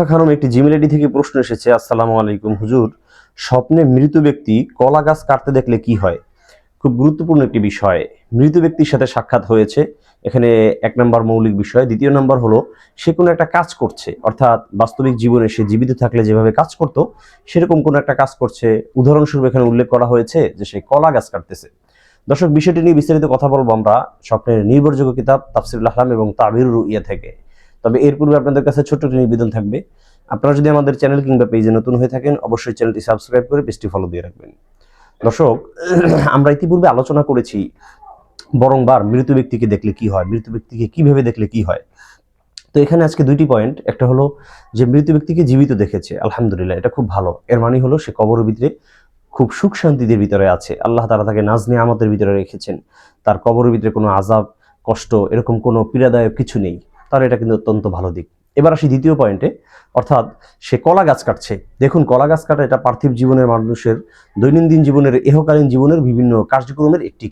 খানম একটি Gmail ID থেকে প্রশ্ন এসেছে। আসসালামু আলাইকুম হুজুর, স্বপ্নে মৃত ব্যক্তি কলা গাছ কাটতে দেখলে কি হয়? খুব গুরুত্বপূর্ণ একটি বিষয়। মৃত ব্যক্তির সাথে সাক্ষাৎ হয়েছে, এখানে এক নম্বর মৌলিক বিষয়। দ্বিতীয় নম্বর হলো সে কোনো একটা কাজ করছে, অর্থাৎ বাস্তবিক জীবনে সে জীবিত থাকলে যেভাবে কাজ করত সেরকম কোনো একটা কাজ করছে। উদাহরণস্বরূপ এখানে উল্লেখ করা হয়েছে যে সে কলা গাছ কাটতেছে। দর্শক, বিষয়টি নিয়ে বিস্তারিত কথা বলবো আমরা স্বপ্নের নির্ভরযোগ্য কিতাব তাফসিরুল আহলাম এবং তাবিরুর রুইয়া থেকে। তবে এর পূর্বে আপনাদের কাছে ছোট্ট একটি নিবেদন থাকবে, আপনারা যদি আমাদের চ্যানেল কিংবা পেজে নতুন হয়ে থাকেন অবশ্যই চ্যানেলটি সাবস্ক্রাইব করে পেজটি ফলো দিয়ে রাখবেন। দর্শক, আমরা ইতিপূর্বে আলোচনা করেছি বরংবার মৃত ব্যক্তিকে দেখলে কি হয়, মৃত ব্যক্তিকে কিভাবে দেখলে কি হয়। তো এখানে আজকে দুইটি পয়েন্ট। একটা হলো যে মৃত ব্যক্তিকে জীবিত দেখেছে, আলহামদুলিল্লাহ, এটা খুব ভালো। এর মানে হলো সে কবরের ভিতরে খুব সুখ শান্তিদের ভিতরে আছে, আল্লাহ তাআলা তাকে নাজ নিয়ামতের ভিতরে রেখেছেন, তার কবরের ভিতরে কোনো আযাব কষ্ট এরকম কোনো পীড়াদায়ক কিছু নেই। তার এটা কিন্তু অত্যন্ত ভালো দিক। এবার আসি দ্বিতীয় পয়েন্টে, অর্থাৎ সে কলা গাছ কাটছে। দেখুন, কলা গাছ কাটা এটা পার্থিব জীবনের মানুষের দৈনন্দিন জীবনের, ইহকালীন জীবনের বিভিন্ন কার্যক্রমের একটি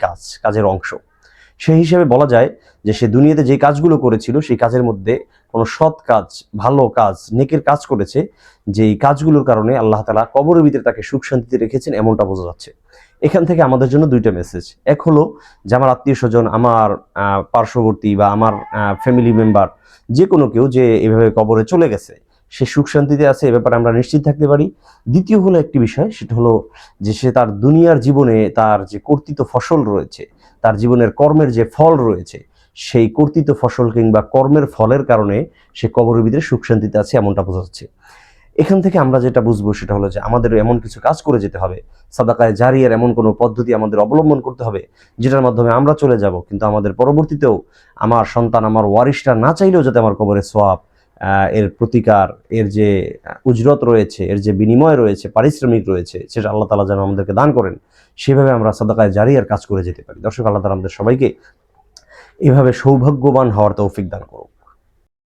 কাজের অংশ। সেই হিসেবে বলা যায় যে সে দুনিয়াতে যে কাজগুলো করেছিল সেই কাজের মধ্যে কোনো সৎ কাজ, ভালো কাজ, নেকের কাজ করেছে, যেই কাজগুলোর কারণে আল্লাহ তাআলা কবরের ভিতরে তাকে সুখ শান্তিতে রেখেছেন, এমনটা বোঝা যাচ্ছে। এখান থেকে আমাদের জন্য দুইটা মেসেজ। এক হলো যে আমার আত্মীয় স্বজন, আমার পার্শ্ববর্তী বা আমার ফ্যামিলি মেম্বার, যে কোনো কেউ যে এভাবে কবরে চলে গেছে সে সুখ শান্তিতে আছে, এ ব্যাপারে আমরা নিশ্চিত থাকতে পারি। দ্বিতীয় হলো একটি বিষয়, সেটা হলো যে সে তার দুনিয়ার জীবনে তার যে কর্তৃত ফসল রয়েছে, তার জীবনের কর্মের যে ফল রয়েছে, সেই কর্তৃত ফসল কিংবা কর্মের ফলের কারণে সে কবরের ভিতরে সুখ শান্তিতে আছে, এমনটা বোঝা যাচ্ছে। এখান থেকে আমরা যেটা বুঝবো সেটা হলো যে আমাদের এমন কিছু কাজ করে যেতে হবে, সাদাকায়ে জারিয়ার এমন কোনো পদ্ধতি আমাদের অবলম্বন করতে হবে যেটার মাধ্যমে আমরা চলে যাব, কিন্তু আমাদের পরবর্তীতেও আমার সন্তান, আমার ওয়ারিশরা না চাইলেও যাতে আমার কবরে সোয়াব, এর প্রতিকার, এর যে উজরত রয়েছে, এর যে বিনিময় রয়েছে, পারিশ্রমিক রয়েছে, সেটা আল্লাহ তাআলা যেন আমাদেরকে দান করেন, সেভাবে আমরা সাদাকায়ে জারিয়ার কাজ করে যেতে পারি। দর্শক, আল্লাহ তাআলা আমাদের সবাইকে এভাবে সৌভাগ্যবান হওয়ার তৌফিক দান করুন।